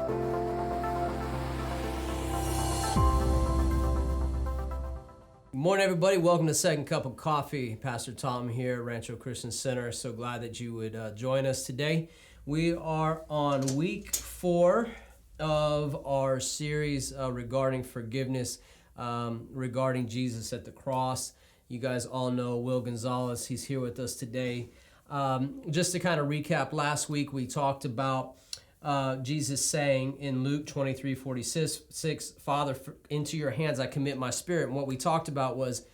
Good morning, everybody. Welcome to Second Cup of Coffee. Pastor Tom here, Rancho Christian Center. So glad that you would join us today. We are on week 4 of our series regarding forgiveness, regarding Jesus at the cross. You guys all know Will Gonzalez. He's here with us today. Just to kind of recap, last week we talked about Jesus saying in Luke 23:46, Father, into your hands I commit my spirit. And what we talked about was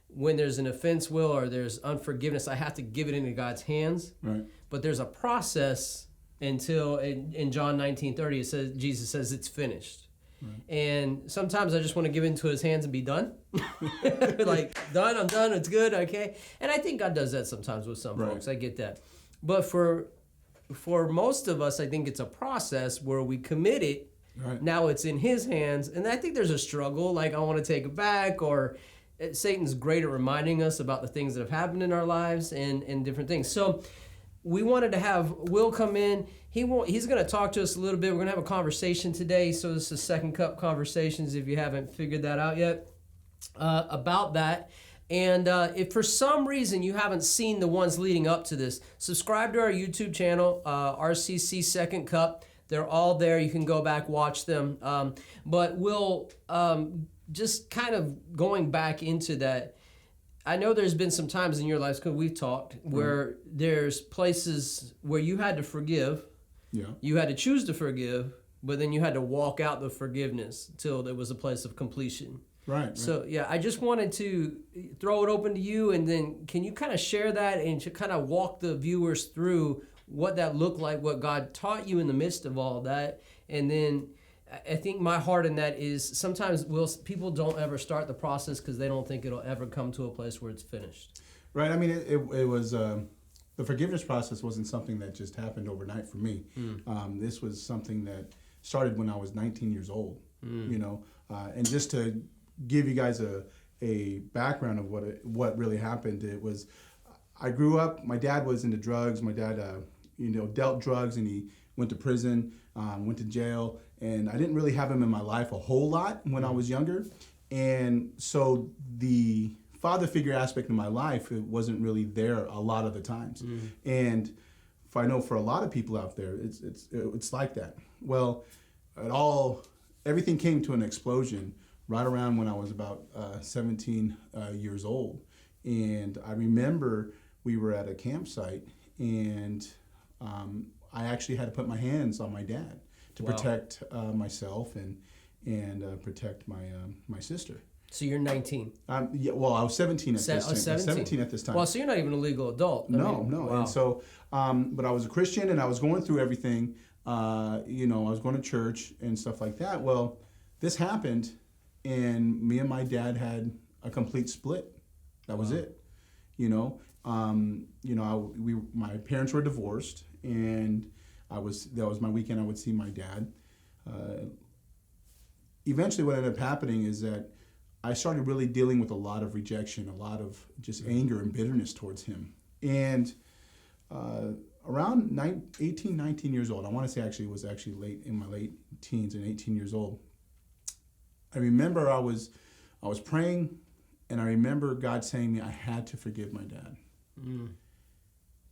when there's an offense, Will, or there's unforgiveness, I have to give it into God's hands. Right. But there's a process until in John 19:30, it says, Jesus says it's finished. Right. And sometimes I just want to give into his hands and be done. Like, done, I'm done, it's good, okay? And I think God does that sometimes with some folks. I get that. But for most of us, I think it's a process where we commit it. Right. Now it's in his hands. And I think there's a struggle, like I want to take it back, or Satan's great at reminding us about the things that have happened in our lives and different things. So we wanted to have Will come in. He's going to talk to us a little bit. We're going to have a conversation today. So this is Second Cup Conversations, if you haven't figured that out yet, about that. And if for some reason you haven't seen the ones leading up to this, subscribe to our YouTube channel, RCC Second Cup. They're all there. You can go back, watch them. But we'll just kind of going back into that. I know there's been some times in your lives, because we've talked, where there's places where you had to forgive. Yeah. You had to choose to forgive, but then you had to walk out the forgiveness till there was a place of completion. Right. So, yeah, I just wanted to throw it open to you, and then can you kind of share that and to kind of walk the viewers through what that looked like, what God taught you in the midst of all that? And then I think my heart in that is sometimes people don't ever start the process because they don't think it'll ever come to a place where it's finished. Right. I mean, it was the forgiveness process wasn't something that just happened overnight for me. This was something that started when I was 19 years old, and just to give you guys a background of what really happened. It was, I grew up, my dad was into drugs. My dad, dealt drugs, and he went to prison, went to jail, and I didn't really have him in my life a whole lot when I was younger. And so the father figure aspect of my life, it wasn't really there a lot of the times. And if I know for a lot of people out there, it's like that. Well, everything came to an explosion right around when I was about 17 years old. And I remember we were at a campsite, and I actually had to put my hands on my dad to protect myself and protect my sister. So you're 19? Yeah, well, I was 17 at this time. 17 at this time. Well, so you're not even a legal adult. No. Wow. And so, but I was a Christian, and I was going through everything. I was going to church and stuff like that. Well, this happened, and me and my dad had a complete split. That was it. My parents were divorced, and that was my weekend. I would see my dad. Eventually, what ended up happening is that I started really dealing with a lot of rejection, a lot of just anger and bitterness towards him. And around 18, 19 years old, I want to say it was late in my late teens and 18 years old, I remember I was praying, and I remember God saying to me I had to forgive my dad.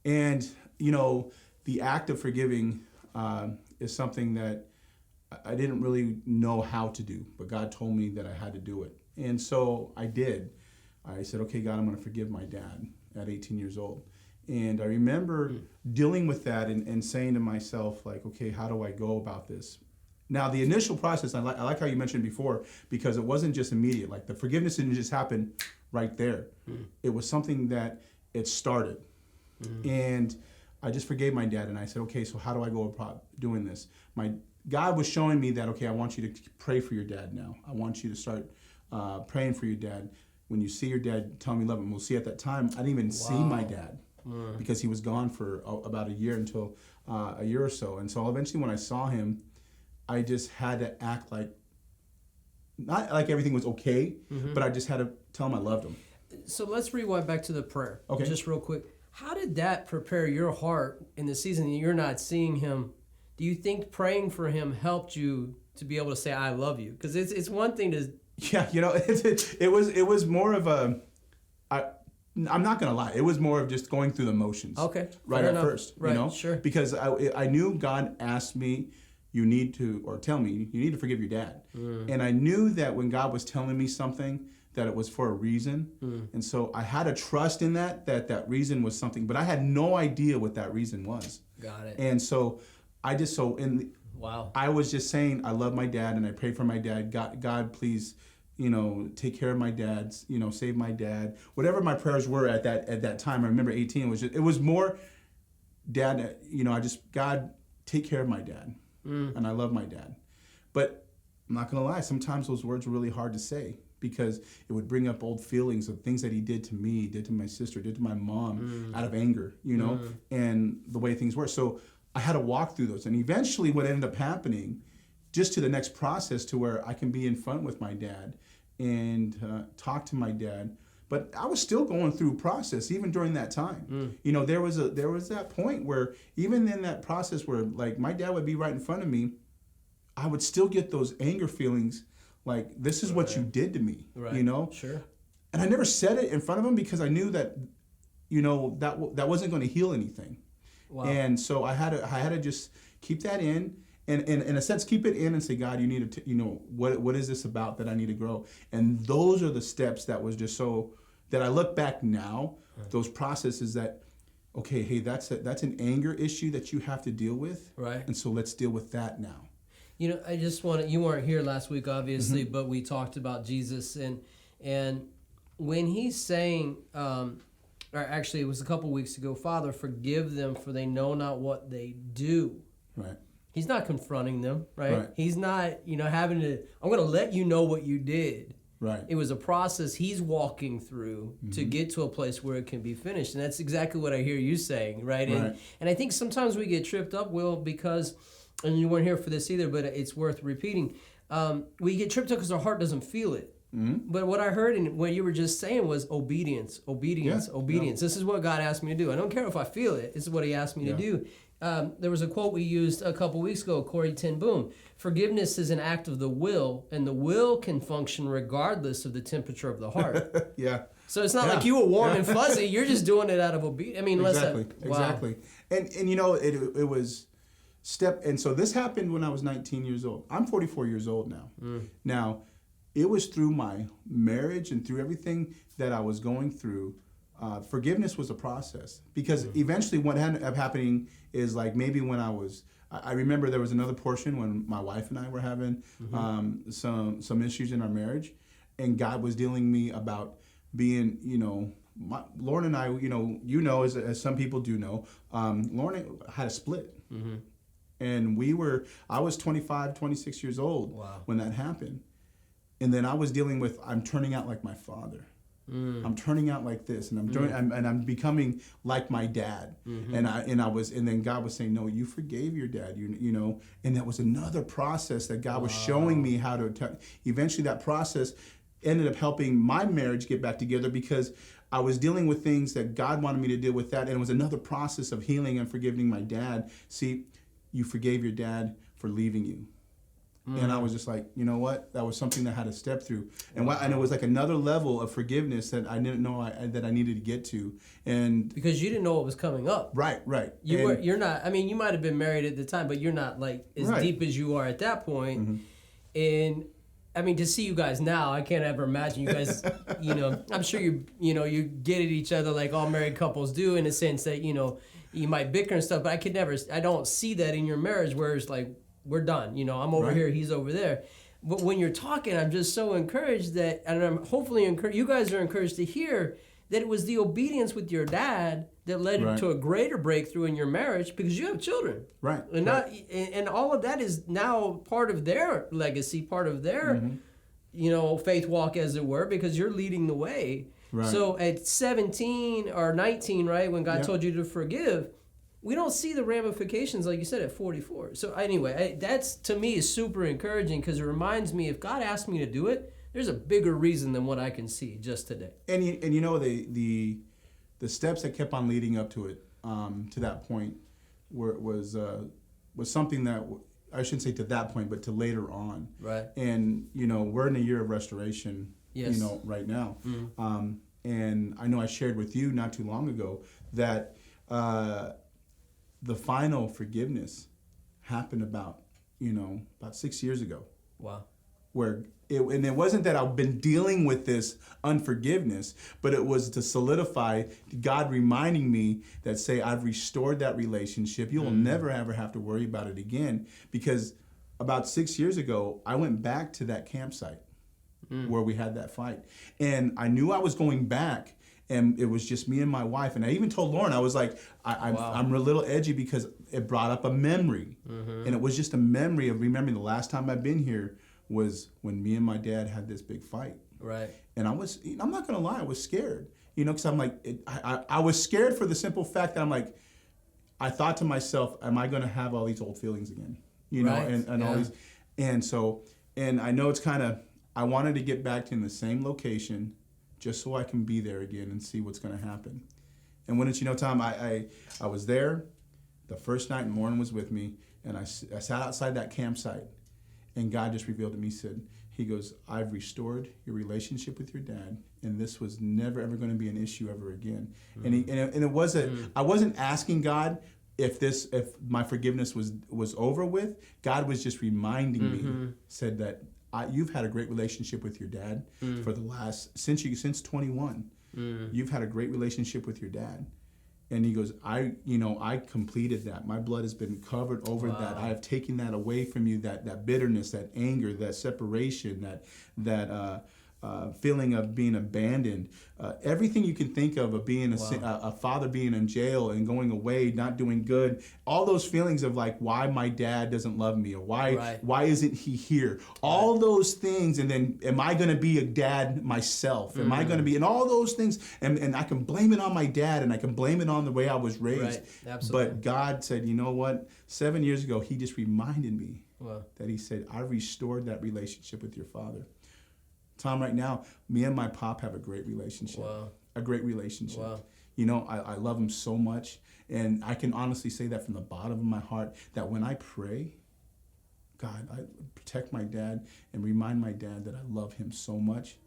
And, the act of forgiving is something that I didn't really know how to do, but God told me that I had to do it. And so I did. I said, okay, God, I'm going to forgive my dad at 18 years old. And I remember dealing with that and saying to myself, like, okay, how do I go about this? Now, the initial process, I like how you mentioned before, because it wasn't just immediate. Like, the forgiveness didn't just happen right there. It was something that it started. And I just forgave my dad, and I said, okay, so how do I go about doing this? God was showing me that, okay, I want you to pray for your dad now. I want you to start praying for your dad. When you see your dad, tell him you love him. We'll see, at that time, I didn't even see my dad because he was gone for about a year until a year or so. And so eventually when I saw him, I just had to act like, not like everything was okay, but I just had to tell him I loved him. So let's rewind back to the prayer, okay, just real quick. How did that prepare your heart in the season that you're not seeing him Do you think praying for him helped you to be able to say, I love you? Because it's one thing to... Yeah, it was more of a... I'm not going to lie. It was more of just going through the motions. Okay. Right at first, Right, sure. Because I knew God asked me, tell me, you need to forgive your dad. And I knew that when God was telling me something, that it was for a reason. And so I had a trust in that reason was something, but I had no idea what that reason was. Got it. And so wow. I was just saying, I love my dad and I pray for my dad. God, please, take care of my dad, save my dad. Whatever my prayers were at that time, I remember 18, it was more, Dad, God, take care of my dad. And I love my dad. But I'm not going to lie, sometimes those words were really hard to say because it would bring up old feelings of things that he did to me, did to my sister, did to my mom out of anger, and the way things were. So I had to walk through those. And eventually what ended up happening, just to the next process to where I can be in front with my dad and talk to my dad. But I was still going through process even during that time. There was that point where even in that process where like my dad would be right in front of me, I would still get those anger feelings like, this is what you did to me, Sure. And I never said it in front of him because I knew that, that wasn't going to heal anything. Wow. And so I had to just keep that in. And in a sense, keep it in and say, God, you need to, what is this about that I need to grow? And those are the steps that was just so, that I look back now, those processes that, okay, hey, that's an anger issue that you have to deal with. Right. And so let's deal with that now. I just you weren't here last week, obviously, but we talked about Jesus. And when he's saying, or actually it was a couple weeks ago, Father, forgive them for they know not what they do. Right. He's not confronting them, right? He's not, having to, I'm going to let you know what you did. Right. It was a process he's walking through to get to a place where it can be finished. And that's exactly what I hear you saying, right? And I think sometimes we get tripped up, Will, because, and you weren't here for this either, but it's worth repeating. We get tripped up because our heart doesn't feel it. But what I heard and what you were just saying was obedience. Yeah. This is what God asked me to do. I don't care if I feel it. This is what he asked me to do. There was a quote we used a couple weeks ago, Corrie ten Boom. Forgiveness is an act of the will, and the will can function regardless of the temperature of the heart. Yeah. So it's not like you were warm and fuzzy. You're just doing it out of obedience. I mean, Exactly. And it was and so this happened when I was 19 years old. I'm 44 years old now. Now, it was through my marriage and through everything that I was going through. Forgiveness was a process because eventually what ended up happening is like maybe when I remember there was another portion when my wife and I were having some issues in our marriage, and God was dealing me about being, Lauren and I, as some people do know, Lauren had a split. And I was 25, 26 years old when that happened. And then I was dealing with, I'm turning out like my father. I'm turning out like this, and I'm becoming like my dad. And then God was saying, no, you forgave your dad, and that was another process that God was showing me how to. Eventually, that process ended up helping my marriage get back together because I was dealing with things that God wanted me to deal with that, and it was another process of healing and forgiving my dad. See, you forgave your dad for leaving you. And I was just like, you know what? That was something that I had to step through. And and it was like another level of forgiveness that I didn't know that I needed to get to. And because you didn't know what was coming up. Right. You're not, I mean, you might have been married at the time, but you're not like as deep as you are at that point. And I mean, to see you guys now, I can't ever imagine you guys, I'm sure you get at each other like all married couples do in a sense that, you might bicker and stuff, but I don't see that in your marriage where it's like, we're done. I'm over here, he's over there. But when you're talking, I'm just so encouraged that, and I'm hopefully you guys are encouraged to hear that it was the obedience with your dad that led to a greater breakthrough in your marriage because you have children. Right. And all of that is now part of their legacy, part of their, faith walk, as it were, because you're leading the way. Right. So at 17 or 19, right, when God told you to forgive, we don't see the ramifications, like you said, at 44. So anyway, that's, to me, is super encouraging because it reminds me, if God asked me to do it, there's a bigger reason than what I can see just today. And the steps that kept on leading up to it, to that point, was was something that I shouldn't say to that point, but to later on. Right. And we're in a year of restoration. Yes. Right now. And I know I shared with you not too long ago that the final forgiveness happened about 6 years ago. Wow. And it wasn't that I've been dealing with this unforgiveness, but it was to solidify God reminding me that, say, I've restored that relationship. You will never ever have to worry about it again. Because about 6 years ago, I went back to that campsite where we had that fight. And I knew I was going back, and it was just me and my wife. And I even told Lauren, I was like, I'm a little edgy because it brought up a memory. And it was just a memory of remembering the last time I've been here was when me and my dad had this big fight. Right. And I'm not going to lie, I was scared, because I'm like, I was scared for the simple fact that I'm like, I thought to myself, am I going to have all these old feelings again? Right. And all these. And I know it's kind of, I wanted to get back to in the same location just so I can be there again and see what's going to happen. And when it's, Tom, I was there the first night, and Lauren was with me, and I sat outside that campsite, and God just revealed to me, he goes, I've restored your relationship with your dad, and this was never ever going to be an issue ever again. And it wasn't, I wasn't asking God if my forgiveness was over with. God was just reminding me, said that you've had a great relationship with your dad for the last, since 21. You've had a great relationship with your dad. And he goes, I completed that. My blood has been covered over that. I have taken that away from you, that bitterness, that anger, that separation, that feeling of being abandoned. Everything you can think of being a father being in jail and going away, not doing good. All those feelings of like why my dad doesn't love me, or why isn't he here? All those things, and then am I going to be a dad myself? Am I going to be, and all those things, and I can blame it on my dad, and I can blame it on the way I was raised. Right. Absolutely. But God said, you know what? 7 years ago, he just reminded me that he said, I restored that relationship with your father. Tom, right now, me and my pop have a great relationship. Wow. A great relationship. Wow. I love him so much. And I can honestly say that from the bottom of my heart, that when I pray, God, I protect my dad and remind my dad that I love him so much.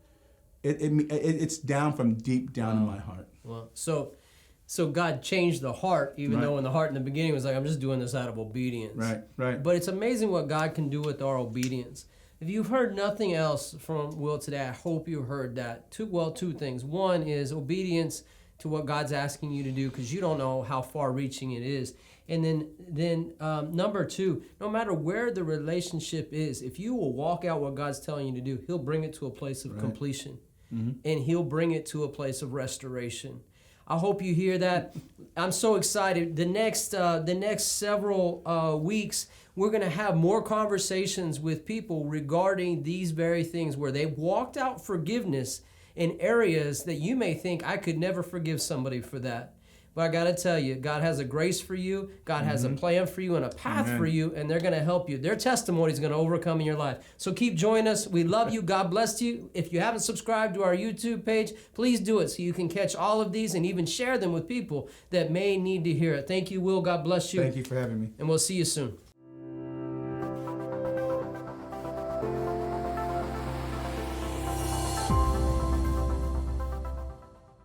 It's down from deep down in my heart. Well, so God changed the heart, even though in the heart in the beginning was like, I'm just doing this out of obedience. Right. But it's amazing what God can do with our obedience. If you've heard nothing else from Will today, I hope you heard that. Two things. One is obedience to what God's asking you to do, because you don't know how far-reaching it is. And then number two, no matter where the relationship is, if you will walk out what God's telling you to do, he'll bring it to a place of completion. And he'll bring it to a place of restoration. I hope you hear that. I'm so excited. The next several weeks, we're going to have more conversations with people regarding these very things where they've walked out forgiveness in areas that you may think, I could never forgive somebody for that. But I got to tell you, God has a grace for you. God has a plan for you and a path for you, and they're going to help you. Their testimony is going to overcome in your life. So keep joining us. We love you. God bless you. If you haven't subscribed to our YouTube page, please do it so you can catch all of these and even share them with people that may need to hear it. Thank you, Will. God bless you. Thank you for having me. And we'll see you soon.